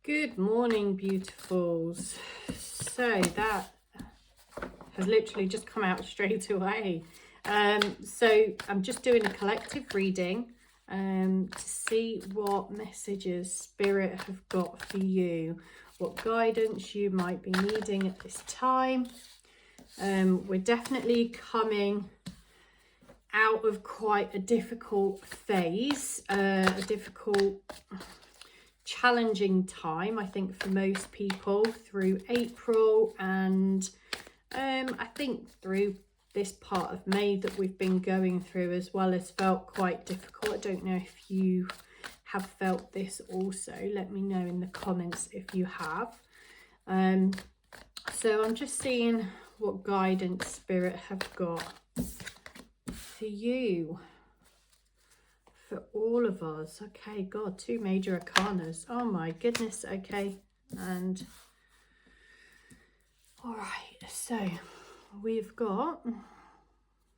Good morning, beautifuls. So that has literally just come out straight away. So I'm just doing a collective reading to see what messages Spirit have got for you, what guidance you might be needing at this time. We're definitely coming out of quite a difficult phase, a difficult, challenging time, I think, for most people through April and I think through this part of May that we've been going through as well has felt quite difficult. I don't know if you have felt this also. Let me know in the comments if you have. So I'm just seeing what guidance Spirit have got for you, for all of us. Okay, God, 2 major arcanas. Oh my goodness. Okay, and all right, so we've got,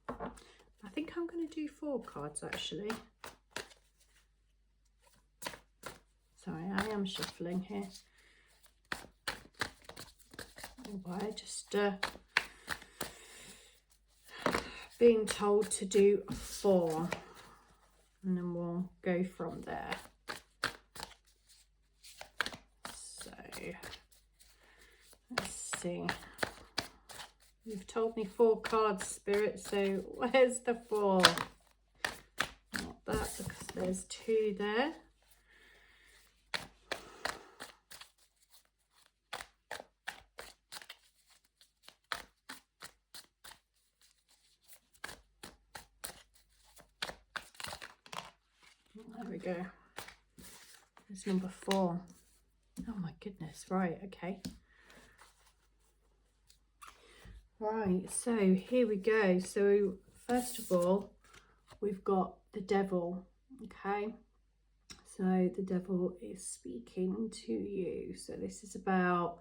I think I'm going to do 4 cards actually. Sorry, I am shuffling here. Oh, I just being told to do 4, and then we'll go from there. So let's see. You've told me 4 cards, Spirit, so where's the 4? Not that, because there's 2 there. There we go. There's number 4. Oh my goodness. Right, okay. Right, so here we go. So first of all, we've got the devil. Okay, so the devil is speaking to you. So this is about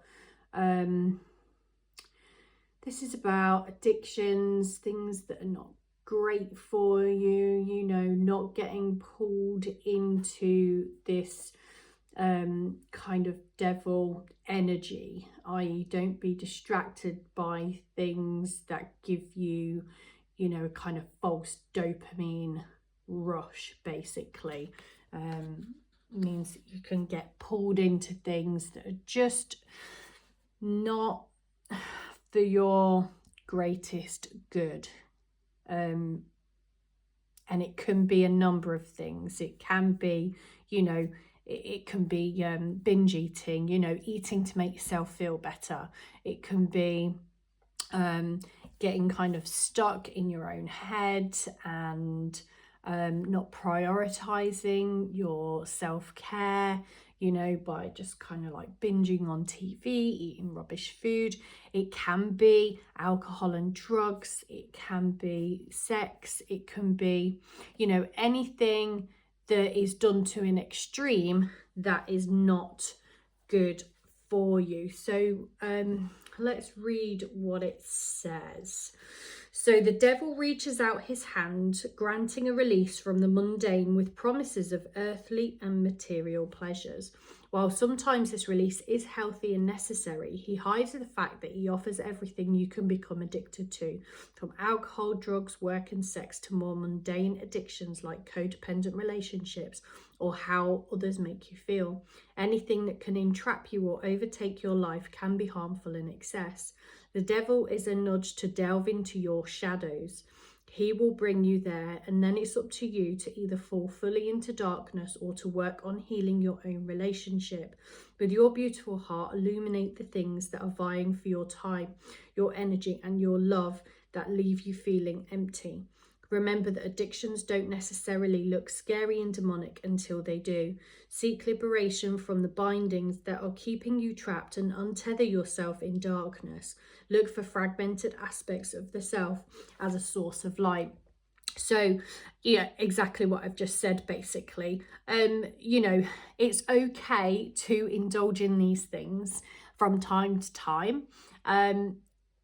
addictions, things that are not great for you, you know, not getting pulled into this kind of devil energy, i.e. don't be distracted by things that give you, you know, a kind of false dopamine rush, basically. Means that you can get pulled into things that are just not for your greatest good. And it can be a number of things. It can be, you know, it can be binge eating, you know, eating to make yourself feel better. It can be getting kind of stuck in your own head and not prioritizing your self-care, you know, by just kind of like binging on TV, eating rubbish food. It can be alcohol and drugs. It can be sex. It can be, you know, anything that is done to an extreme that is not good for you. So let's read what it says. So the devil reaches out his hand, granting a release from the mundane with promises of earthly and material pleasures. While sometimes this release is healthy and necessary, he hides the fact that he offers everything you can become addicted to, from alcohol, drugs, work and sex to more mundane addictions like codependent relationships or how others make you feel. Anything that can entrap you or overtake your life can be harmful in excess. The devil is a nudge to delve into your shadows. He will bring you there, and then it's up to you to either fall fully into darkness or to work on healing your own relationship. With your beautiful heart, illuminate the things that are vying for your time, your energy, and your love that leave you feeling empty. Remember that addictions don't necessarily look scary and demonic until they do. Seek liberation from the bindings that are keeping you trapped and untether yourself in darkness. Look for fragmented aspects of the self as a source of light. So, yeah, exactly what I've just said, basically. You know, it's okay to indulge in these things from time to time.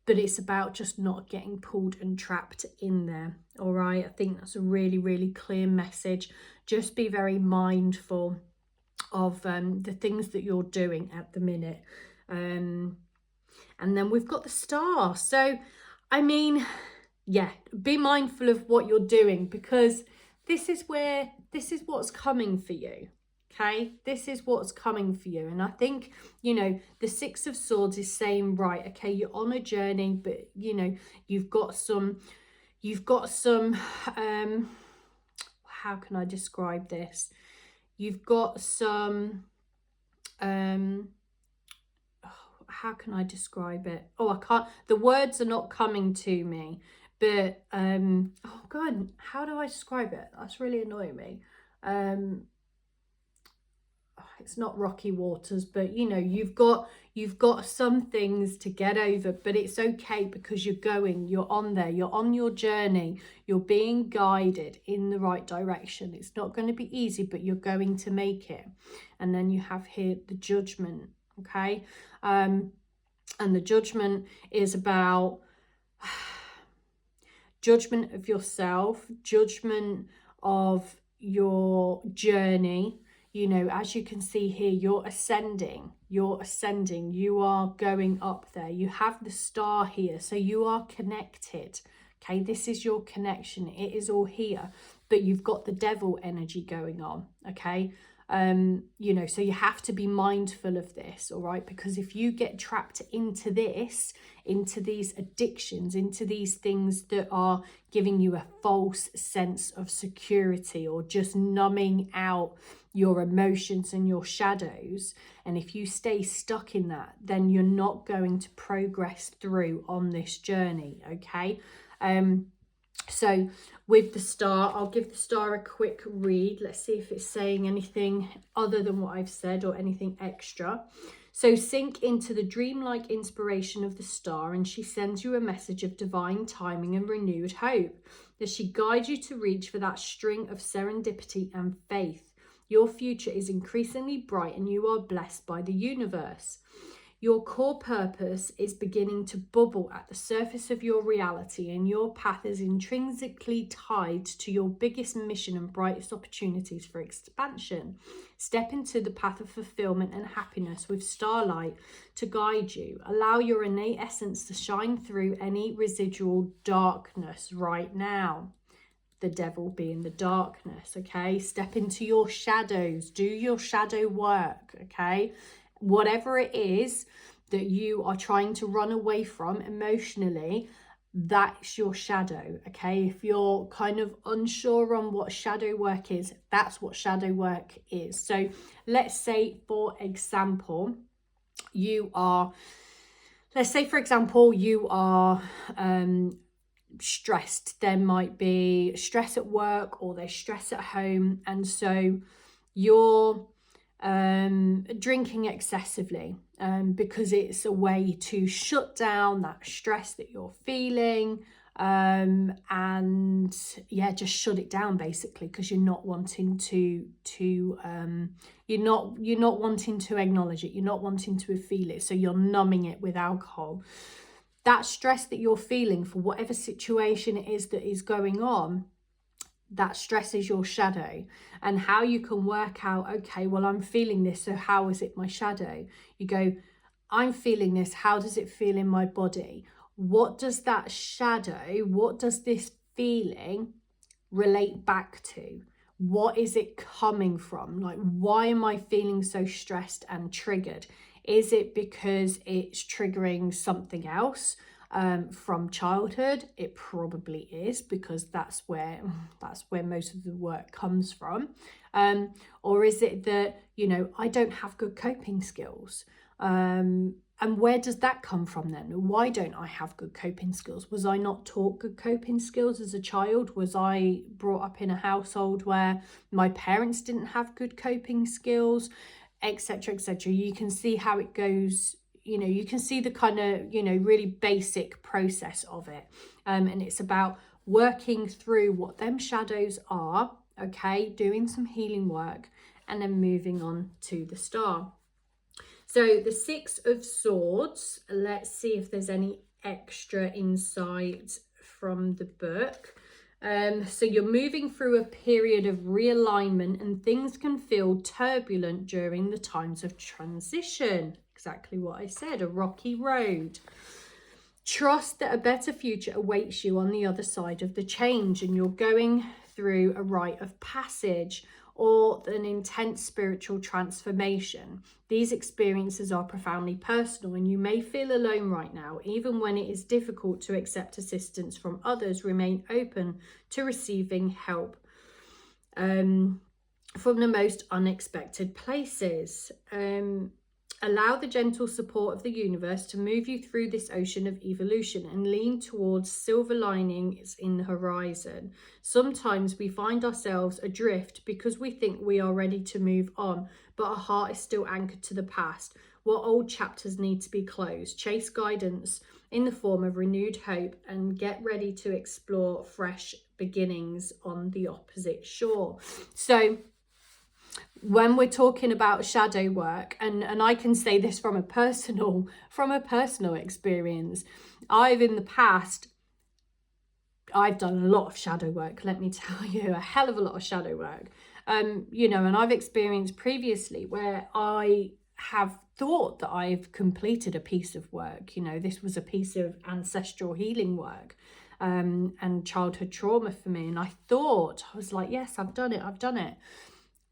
But it's about just not getting pulled and trapped in there. All right, I think that's a really, really clear message. Just be very mindful of the things that you're doing at the minute. And then we've got the Star. So, I mean, yeah, be mindful of what you're doing, because this is what's coming for you. Okay, this is what's coming for you. And I think, you know, the Six of Swords is saying, right, okay, you're on a journey, but, you know, you've got some, how can I describe this? You've got some, how can I describe it? Oh, I can't, the words are not coming to me, but, oh God, how do I describe it? That's really annoying me. It's not rocky waters, but you know, you've got some things to get over, but it's okay, because you're on there, you're on your journey, you're being guided in the right direction. It's not going to be easy, but you're going to make it. And then you have here the Judgment. Okay, and the Judgment is about judgment of yourself, judgment of your journey. You know, as you can see here, you're ascending, you are going up there. You have the Star here, so you are connected. Okay, this is your connection. It is all here, but you've got the Devil energy going on. Okay, you know, so you have to be mindful of this, all right? Because if you get trapped into this, into these addictions, into these things that are giving you a false sense of security, or just numbing out your emotions and your shadows, and if you stay stuck in that, then you're not going to progress through on this journey. Okay, so with the Star, I'll give the Star a quick read. Let's see if it's saying anything other than what I've said, or anything extra. So sink into the dreamlike inspiration of the Star, and she sends you a message of divine timing and renewed hope, as she guides you to reach for that string of serendipity and faith. Your future is increasingly bright, and you are blessed by the universe. Your core purpose is beginning to bubble at the surface of your reality, and your path is intrinsically tied to your biggest mission and brightest opportunities for expansion. Step into the path of fulfillment and happiness with starlight to guide you. Allow your innate essence to shine through any residual darkness right now. The Devil being the darkness. Okay, step into your shadows, do your shadow work. Okay, whatever it is that you are trying to run away from emotionally, that's your shadow. Okay, if you're kind of unsure on what shadow work is, that's what shadow work is. So let's say, for example, you are stressed. There might be stress at work, or there's stress at home, and so you're drinking excessively, because it's a way to shut down that stress that you're feeling, and yeah, just shut it down basically, because you're not wanting to you're not wanting to acknowledge it, you're not wanting to feel it, so you're numbing it with alcohol. That stress that you're feeling for whatever situation it is that is going on, that stress is your shadow. And how you can work out, okay, well, I'm feeling this, so how is it my shadow? You go, I'm feeling this, how does it feel in my body? What does that shadow, what does this feeling relate back to? What is it coming from? Like, why am I feeling so stressed and triggered? Is it because it's triggering something else from childhood? It probably is, because that's where most of the work comes from. Or is it that, you know, I don't have good coping skills? And where does that come from then? Why don't I have good coping skills? Was I not taught good coping skills as a child? Was I brought up in a household where my parents didn't have good coping skills, etc., etc.? You can see how it goes. You know, you can see the kind of, you know, really basic process of it. And it's about working through what them shadows are, okay, doing some healing work, and then moving on to the Star. So the Six of Swords, let's see if there's any extra insight from the book. So you're moving through a period of realignment, and things can feel turbulent during the times of transition. Exactly what I said, a rocky road. Trust that a better future awaits you on the other side of the change, and you're going through a rite of passage or an intense spiritual transformation. These experiences are profoundly personal, and you may feel alone right now. Even when it is difficult to accept assistance from others, remain open to receiving help from the most unexpected places. Allow the gentle support of the universe to move you through this ocean of evolution, and lean towards silver linings in the horizon. Sometimes we find ourselves adrift because we think we are ready to move on, but our heart is still anchored to the past. What old chapters need to be closed? Chase guidance in the form of renewed hope, and get ready to explore fresh beginnings on the opposite shore. So when we're talking about shadow work, and I can say this from a personal experience, in the past, I've done a lot of shadow work, let me tell you, a hell of a lot of shadow work. You know, and I've experienced previously where I have thought that I've completed a piece of work. You know, this was a piece of ancestral healing work, and childhood trauma for me. And I was like, yes, I've done it.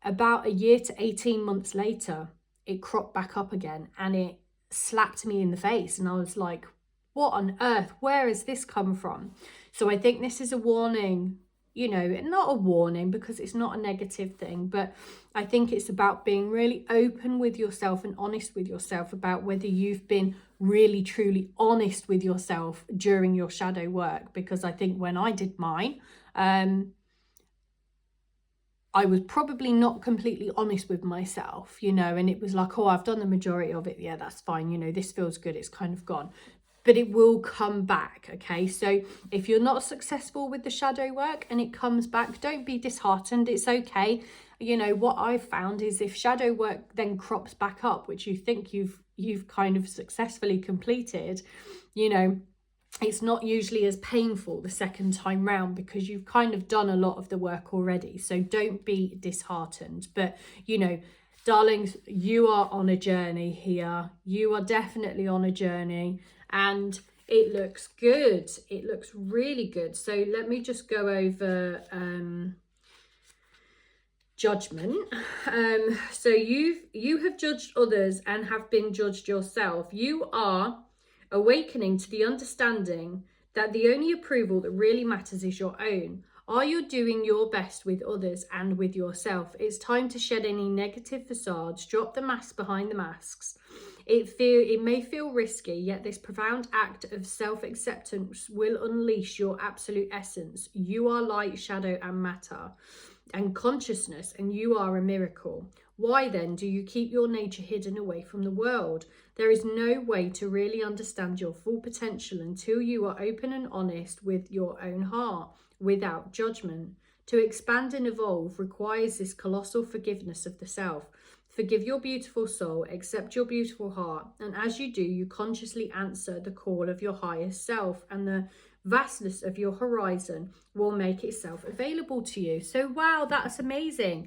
About a year to 18 months later, it cropped back up again, and it slapped me in the face. And I was like, what on earth? Where has this come from? So I think this is a warning, you know, not a warning because it's not a negative thing, but I think it's about being really open with yourself and honest with yourself about whether you've been really, truly honest with yourself during your shadow work. Because I think when I did mine, I was probably not completely honest with myself, you know, and it was like, oh, I've done the majority of it. Yeah, that's fine. You know, this feels good. It's kind of gone. But it will come back, okay? So if you're not successful with the shadow work and it comes back, don't be disheartened. It's okay. You know, what I've found is if shadow work then crops back up, which you think you've kind of successfully completed, you know, it's not usually as painful the second time round because you've kind of done a lot of the work already. So don't be disheartened. But, you know, darlings, you are on a journey here. You are definitely on a journey, and it looks good. It looks really good. So let me just go over judgment. So you have judged others and have been judged yourself. You are awakening to the understanding that the only approval that really matters is your own. Are you doing your best with others and with yourself? It's time to shed any negative facades, drop the masks behind the masks. It may feel risky, yet this profound act of self-acceptance will unleash your absolute essence. You are light, shadow, and matter, and consciousness, and you are a miracle. Why then do you keep your nature hidden away from the world? There is no way to really understand your full potential until you are open and honest with your own heart, without judgment. To expand and evolve requires this colossal forgiveness of the self. Forgive your beautiful soul, accept your beautiful heart, and as you do, you consciously answer the call of your highest self, and the vastness of your horizon will make itself available to you. So wow, that's amazing.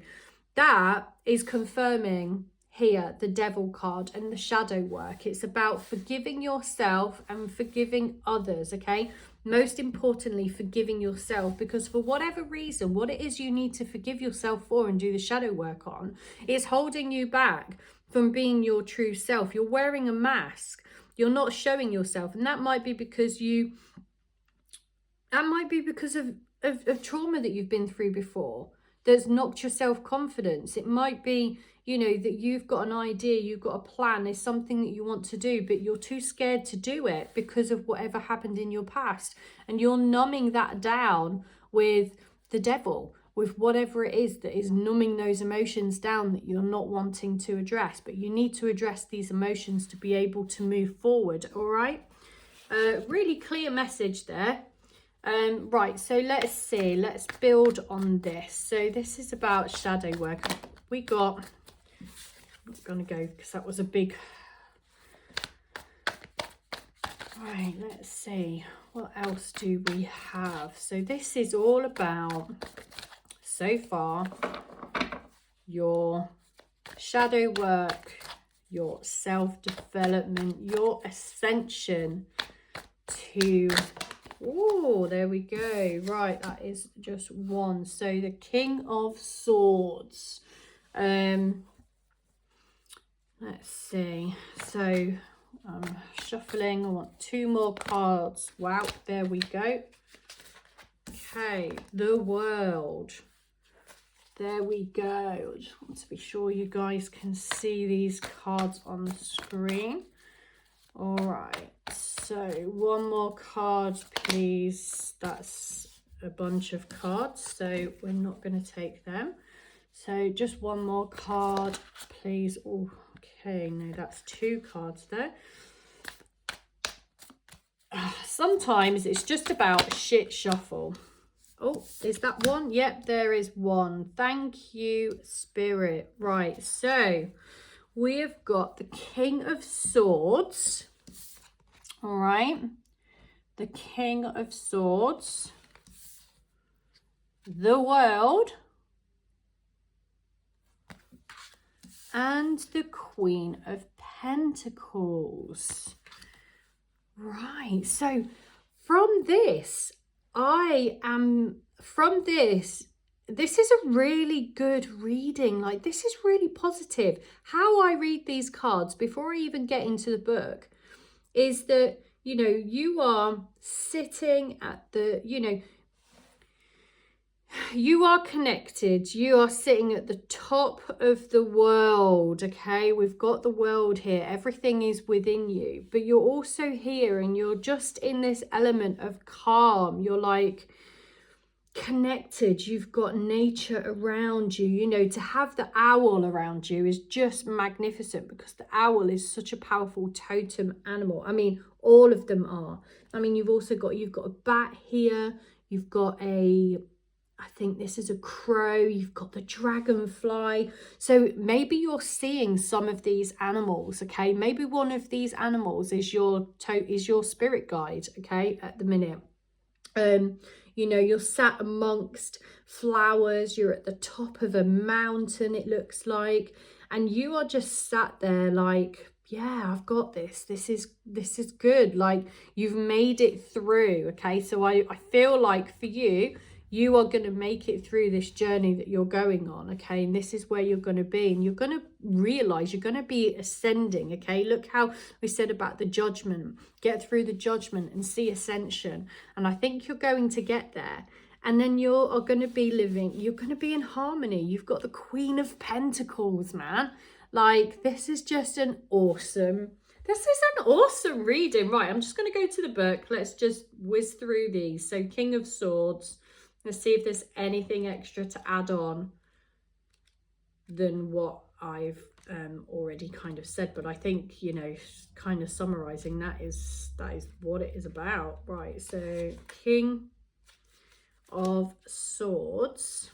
That is confirming here the devil card and the shadow work. It's about forgiving yourself and forgiving others, okay? Most importantly, forgiving yourself, because for whatever reason, what it is you need to forgive yourself for and do the shadow work on is holding you back from being your true self. You're wearing a mask. You're not showing yourself, and that might be because of trauma that you've been through before that's knocked your self-confidence. It might be, you know, that you've got an idea, you've got a plan, there's something that you want to do, but you're too scared to do it because of whatever happened in your past. And you're numbing that down with the devil, with whatever it is that is numbing those emotions down that you're not wanting to address. But you need to address these emotions to be able to move forward, all right? Really clear message there. Right, so let's see, let's build on this. So this is about shadow work. I'm gonna go because that was a big. Right, let's see, what else do we have? So this is all about, so far, your shadow work, your self-development, your ascension to, oh, there we go. Right, that is just one. So the King of Swords. Let's see. So I'm shuffling. I want 2 more cards. Wow, there we go. Okay, the World. There we go. I just want to be sure you guys can see these cards on the screen. All right, so 1 more card, please. That's a bunch of cards, so we're not going to take them. So just 1 more card, please. Oh, okay, no, that's 2 cards there. Sometimes it's just about shit shuffle. Oh, is that one? Yep, there is one. Thank you, Spirit. Right, so we have got the King of Swords. All right, the King of Swords, the World, and the Queen of Pentacles. Right, so from this, this is a really good reading. Like, this is really positive. How I read these cards before I even get into the book is that, you know, you are sitting at the, you know, you are connected. You are sitting at the top of the world, okay? We've got the world here. Everything is within you. But you're also here and you're just in this element of calm. You're like connected. You've got nature around you. You know, to have the owl around you is just magnificent because the owl is such a powerful totem animal. I mean, all of them are. I mean, you've got a bat here. You've got I think this is a crow. You've got the dragonfly. So maybe you're seeing some of these animals, okay? Maybe one of these animals is your spirit guide, okay, at the minute. You know, you're sat amongst flowers. You're at the top of a mountain, it looks like. And you are just sat there like, yeah, I've got this. This is good. Like, you've made it through, okay? So I feel like for you, you are going to make it through this journey that you're going on, okay? And this is where you're going to be. And you're going to realize you're going to be ascending, okay? Look how we said about the judgment. Get through the judgment and see ascension. And I think you're going to get there. And then you are going to be living, you're going to be in harmony. You've got the Queen of Pentacles, man. Like, this is just an awesome reading. Right, I'm just going to go to the book. Let's just whiz through these. So King of Swords. Let's see if there's anything extra to add on than what I've already kind of said. But I think, you know, kind of summarizing, that is what it is about. Right, so King of Swords.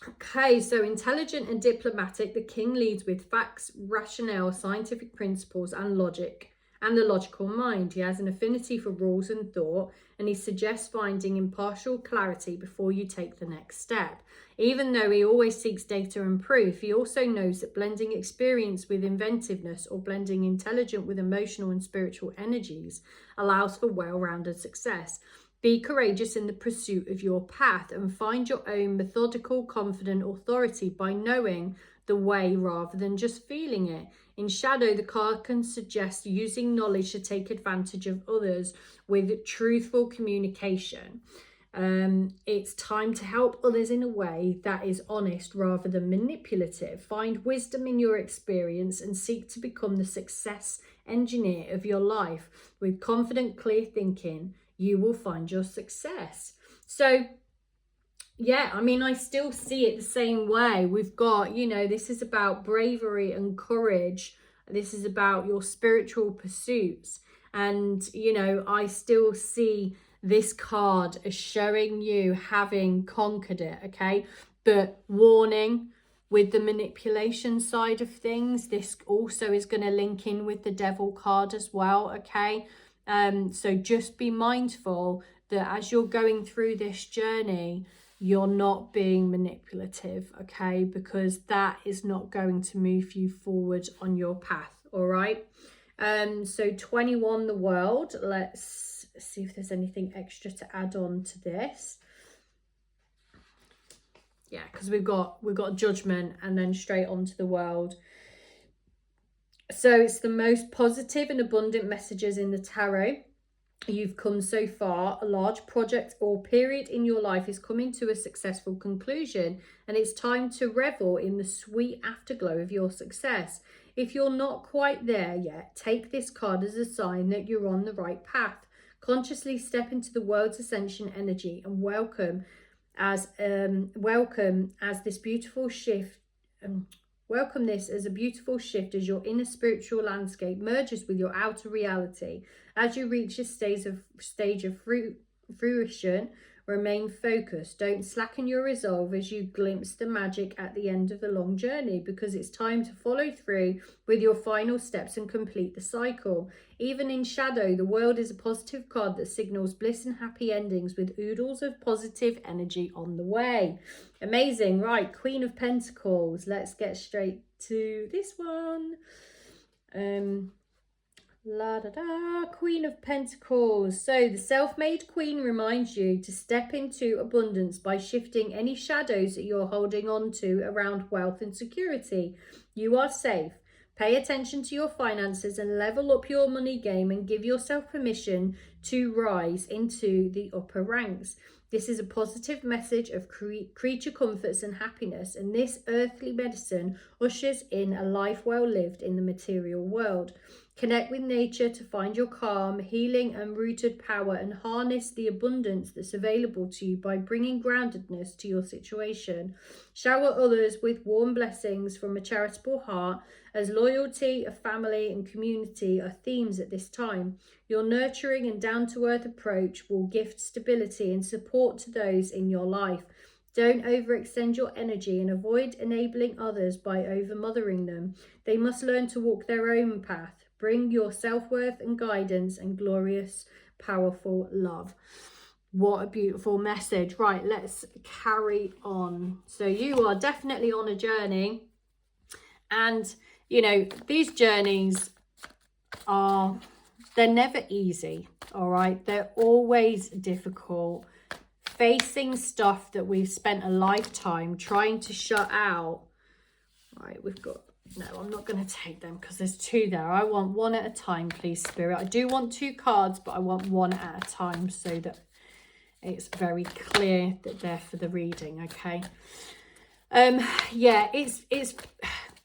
Okay, so intelligent and diplomatic, the king leads with facts, rationale, scientific principles, and logic, and the logical mind. He has an affinity for rules and thought, and he suggests finding impartial clarity before you take the next step. Even though he always seeks data and proof, he also knows that blending experience with inventiveness, or blending intelligent with emotional and spiritual energies, allows for well-rounded success. Be courageous in the pursuit of your path and find your own methodical, confident authority by knowing the way rather than just feeling it. In shadow, the card can suggest using knowledge to take advantage of others with truthful communication. It's time to help others in a way that is honest rather than manipulative. Find wisdom in your experience and seek to become the success engineer of your life. With confident, clear thinking, you will find your success. So yeah, I mean, I still see it the same way. We've got, you know, this is about bravery and courage. This is about your spiritual pursuits. And, you know, I still see this card as showing you having conquered it, okay? But warning, with the manipulation side of things. This also is going to link in with the Devil card as well, okay? So just be mindful that as you're going through this journey, you're not being manipulative, okay? Because that is not going to move you forward on your path, all right? So 21, the World. Let's see if there's anything extra to add on to this. Yeah, because we've got Judgment and then straight on to the World. So it's the most positive and abundant messages in the tarot. You've come so far. A large project or period in your life is coming to a successful conclusion, and it's time to revel in the sweet afterglow of your success. If you're not quite there yet, take this card as a sign that you're on the right path. Consciously step into the world's ascension energy and welcome this beautiful shift. Welcome this as a beautiful shift as your inner spiritual landscape merges with your outer reality. As you reach a stage of fruition, remain focused. Don't slacken your resolve as you glimpse the magic at the end of the long journey, because it's time to follow through with your final steps and complete the cycle. Even in shadow, the World is a positive card that signals bliss and happy endings with oodles of positive energy on the way. Amazing. Right, Queen of Pentacles. Let's get straight to this one. Queen of Pentacles. So the self-made queen reminds you to step into abundance by shifting any shadows that you're holding on to around wealth and security. You are safe. Pay attention to your finances and level up your money game, and give yourself permission to rise into the upper ranks. This is a positive message of creature comforts and happiness, and this earthly medicine ushers in a life well lived in the material world. Connect with nature to find your calm, healing and rooted power, and harness the abundance that's available to you by bringing groundedness to your situation. Shower others with warm blessings from a charitable heart, as loyalty, family and community are themes at this time. Your nurturing and down-to-earth approach will gift stability and support to those in your life. Don't overextend your energy and avoid enabling others by over-mothering them. They must learn to walk their own path. Bring your self-worth and guidance and glorious, powerful love. What a beautiful message. Right, let's carry on. So you are definitely on a journey. And, you know, these journeys they're never easy, all right? They're always difficult. Facing stuff that we've spent a lifetime trying to shut out. Right, we've got... No, I'm not going to take them because there's two there. I want one at a time, please, Spirit. I do want two cards, but I want one at a time so that it's very clear that they're for the reading, okay? Yeah, it's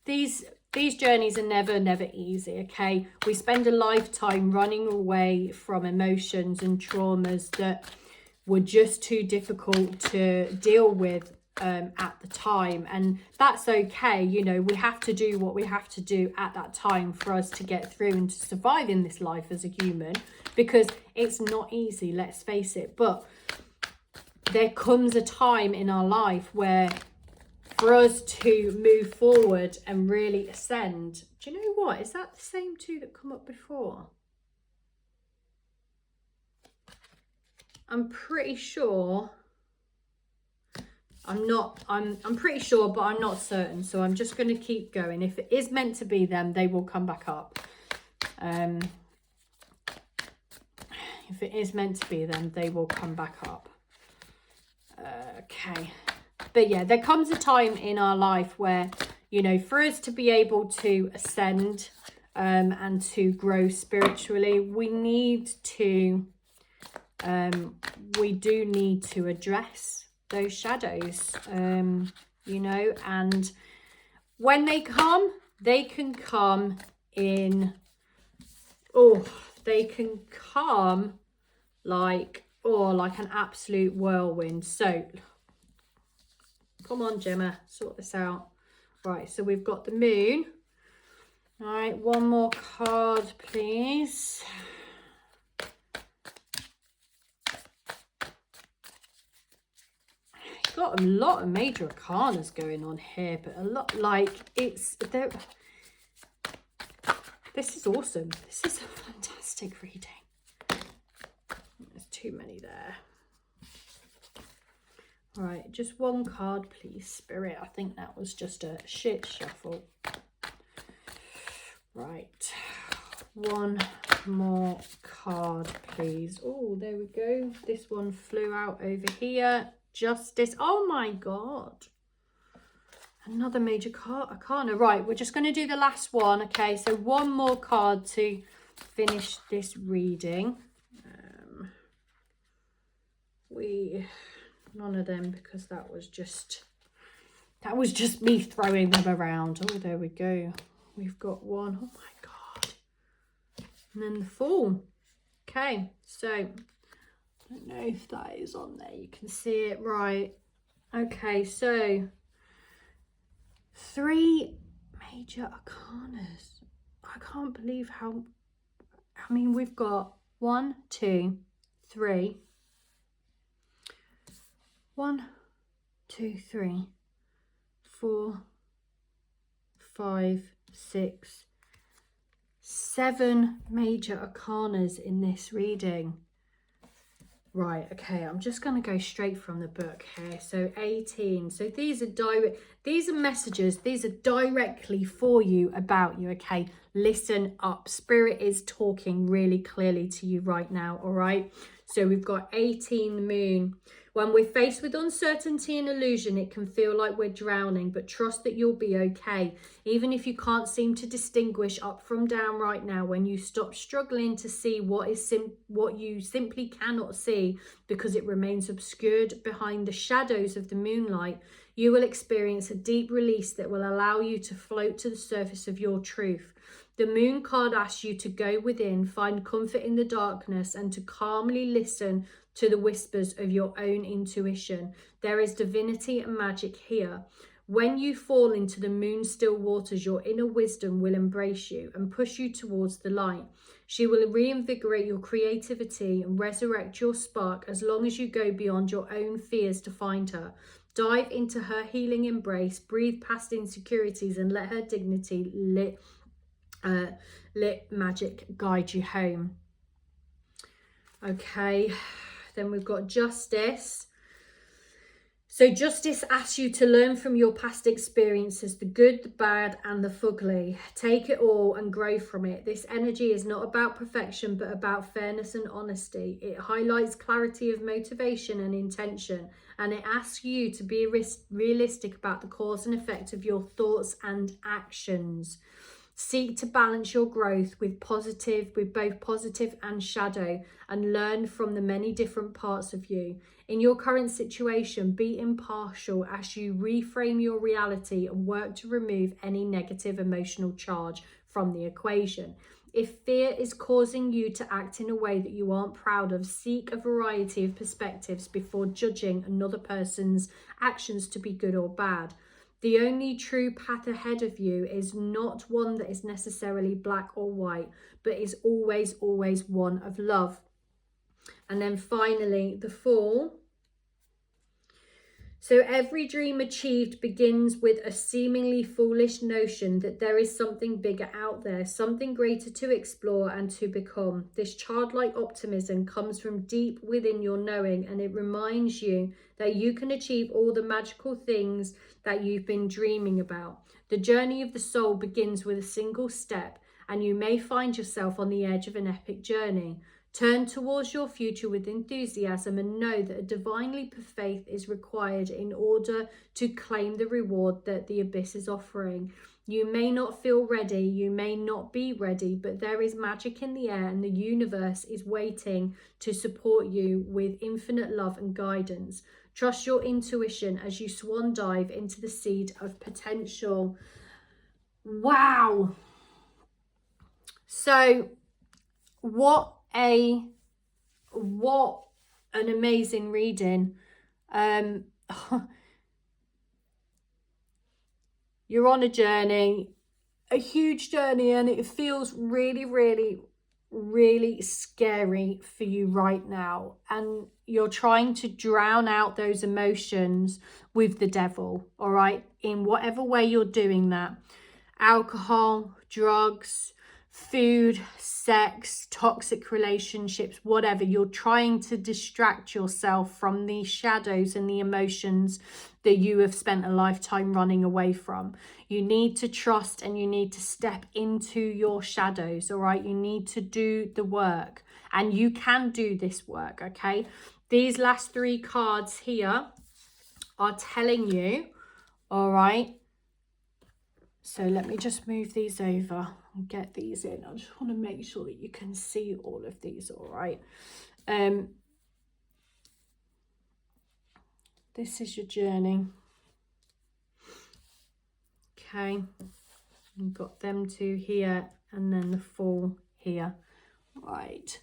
these journeys are never easy, okay? We spend a lifetime running away from emotions and traumas that were just too difficult to deal with at the time, and that's okay. You know, we have to do what we have to do at that time for us to get through and to survive in this life as a human, because it's not easy, let's face it. But there comes a time in our life where for us to move forward and really ascend. Do you know what? Is that the same two that come up before? I'm pretty sure. I'm pretty sure, but I'm not certain. So I'm just going to keep going. If it is meant to be them, they will come back up. If it is meant to be them, they will come back up. Okay. But yeah, there comes a time in our life where, you know, for us to be able to ascend and to grow spiritually, we do need to address those shadows, you know, and when they can come in, they can come like an absolute whirlwind. So come on, Gemma, sort this out. Right, so we've got the Moon. All right, one more card, please. a lot of major arcanas going on here, but a lot, like, it's there. This is awesome. This is a fantastic reading. There's too many there. All right, just one card, please, Spirit. I think that was just a shit shuffle. Right, one more card, please. Oh, there we go. This one flew out over here. Justice. Oh my God. Another major card, arcana. Right, we're just going to do the last one. Okay, so one more card to finish this reading. None of them, because that was just me throwing them around. Oh, there we go. We've got one. Oh my God. And then the Fool. Okay, so I don't know if that is on there. You can see it, right? Okay, so 3 major arcanas. I can't believe how, I mean, we've got 1, 2, 3. 1, 2, 3, 4, 5, 6, 7 major arcanas in this reading. Right, okay, I'm just going to go straight from the book here. So 18. So these are messages. These are directly for you, about you, okay? Listen up. Spirit is talking really clearly to you right now, all right? So we've got 18, the moon. When we're faced with uncertainty and illusion, it can feel like we're drowning, but trust that you'll be okay. Even if you can't seem to distinguish up from down right now, when you stop struggling to see what you simply cannot see because it remains obscured behind the shadows of the moonlight, you will experience a deep release that will allow you to float to the surface of your truth. The moon card asks you to go within, find comfort in the darkness, and to calmly listen to the whispers of your own intuition. There is divinity and magic here. When you fall into the moon's still waters, your inner wisdom will embrace you and push you towards the light. She will reinvigorate your creativity and resurrect your spark as long as you go beyond your own fears to find her. Dive into her healing embrace, breathe past insecurities, and let her dignity lit magic guide you home. Okay, then we've got Justice. So Justice asks you to learn from your past experiences, the good, the bad, and the fugly. Take it all and grow from it. This energy is not about perfection, but about fairness and honesty. It highlights clarity of motivation and intention, and it asks you to be realistic about the cause and effect of your thoughts and actions. Seek to balance your growth with both positive and shadow, and learn from the many different parts of you. In your current situation, be impartial as you reframe your reality and work to remove any negative emotional charge from the equation. If fear is causing you to act in a way that you aren't proud of, seek a variety of perspectives before judging another person's actions to be good or bad. The only true path ahead of you is not one that is necessarily black or white, but is always, always one of love. And then finally, the Fool. So every dream achieved begins with a seemingly foolish notion that there is something bigger out there, something greater to explore and to become. This childlike optimism comes from deep within your knowing, and it reminds you that you can achieve all the magical things that you've been dreaming about. The journey of the soul begins with a single step, and you may find yourself on the edge of an epic journey. Turn towards your future with enthusiasm and know that a divine leap of faith is required in order to claim the reward that the abyss is offering. You may not feel ready, you may not be ready, but there is magic in the air, and the universe is waiting to support you with infinite love and guidance. Trust your intuition as you swan dive into the seed of potential. Wow. So what an amazing reading. You're on a journey, a huge journey, and it feels really, really really scary for you right now, and you're trying to drown out those emotions with the devil, all right, in whatever way you're doing that. Alcohol, drugs, food, sex, toxic relationships, whatever. You're trying to distract yourself from the shadows and the emotions that you have spent a lifetime running away from. You need to trust and you need to step into your shadows, all right? You need to do the work, and you can do this work, okay? These last 3 cards here are telling you, all right? So let me just move these over and get these in. I just want to make sure that you can see all of these, all right? This is your journey. Okay. You've got them 2 here and then the Fool here. Right.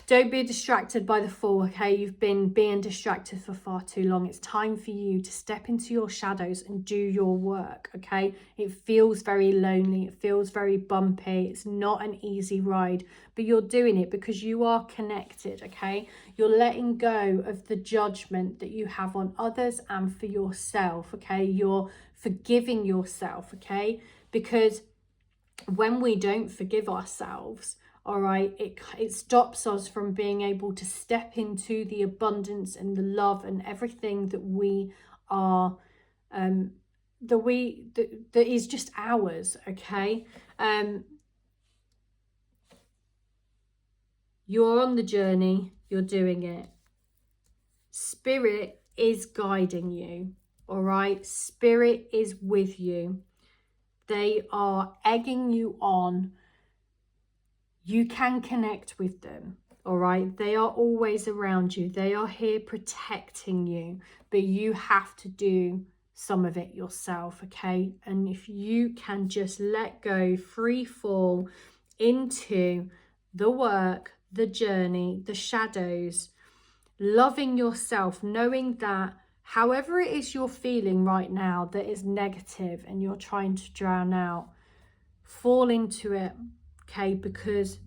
Don't be distracted by the Fool, okay? You've been being distracted for far too long. It's time for you to step into your shadows and do your work, okay? It feels very lonely. It feels very bumpy. It's not an easy ride, but you're doing it because you are connected, okay? You're letting go of the judgment that you have on others and for yourself, okay? You're forgiving yourself, okay? Because when we don't forgive ourselves, all right, it stops us from being able to step into the abundance and the love and everything that we are, that is just ours, okay? You're on the journey, you're doing it. Spirit is guiding you, all right? Spirit is with you. They are egging you on. You can connect with them, all right? They are always around you. They are here protecting you, but you have to do some of it yourself, okay? And if you can just let go, free fall into the work, the journey, the shadows, loving yourself, knowing that however it is you're feeling right now that is negative and you're trying to drown out, fall into it, okay? Because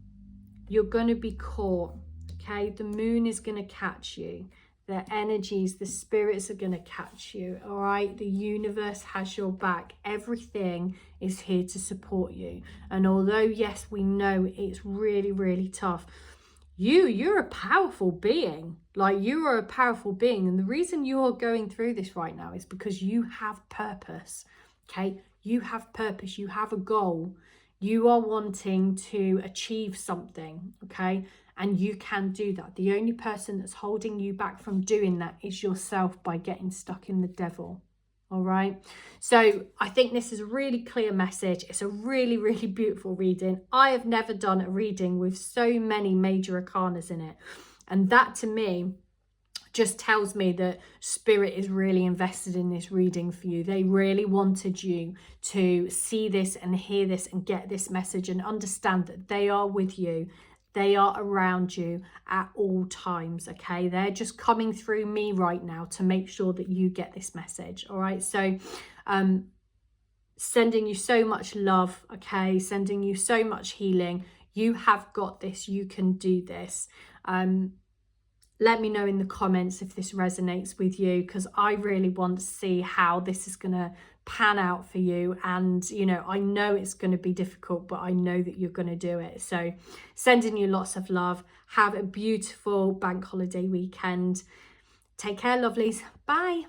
you're going to be caught, okay? The moon is going to catch you. The energies, the spirits are going to catch you, all right? The universe has your back. Everything is here to support you. And although, yes, we know it's really, really tough, you're a powerful being. Like, you are a powerful being. And the reason you're going through this right now is because you have purpose, okay? You have purpose. You have a goal. You are wanting to achieve something, okay? And you can do that. The only person that's holding you back from doing that is yourself by getting stuck in the devil, all right? So I think this is a really clear message. It's a really, really beautiful reading. I have never done a reading with so many major arcanas in it. And that to me just tells me that Spirit is really invested in this reading for you. They really wanted you to see this and hear this and get this message and understand that they are with you. They are around you at all times, okay? They're just coming through me right now to make sure that you get this message, all right? So sending you so much love, okay? Sending you so much healing. You have got this. You can do this. Let me know in the comments if this resonates with you, because I really want to see how this is going to pan out for you. And, you know, I know it's going to be difficult, but I know that you're going to do it. So sending you lots of love. Have a beautiful bank holiday weekend. Take care, lovelies. Bye.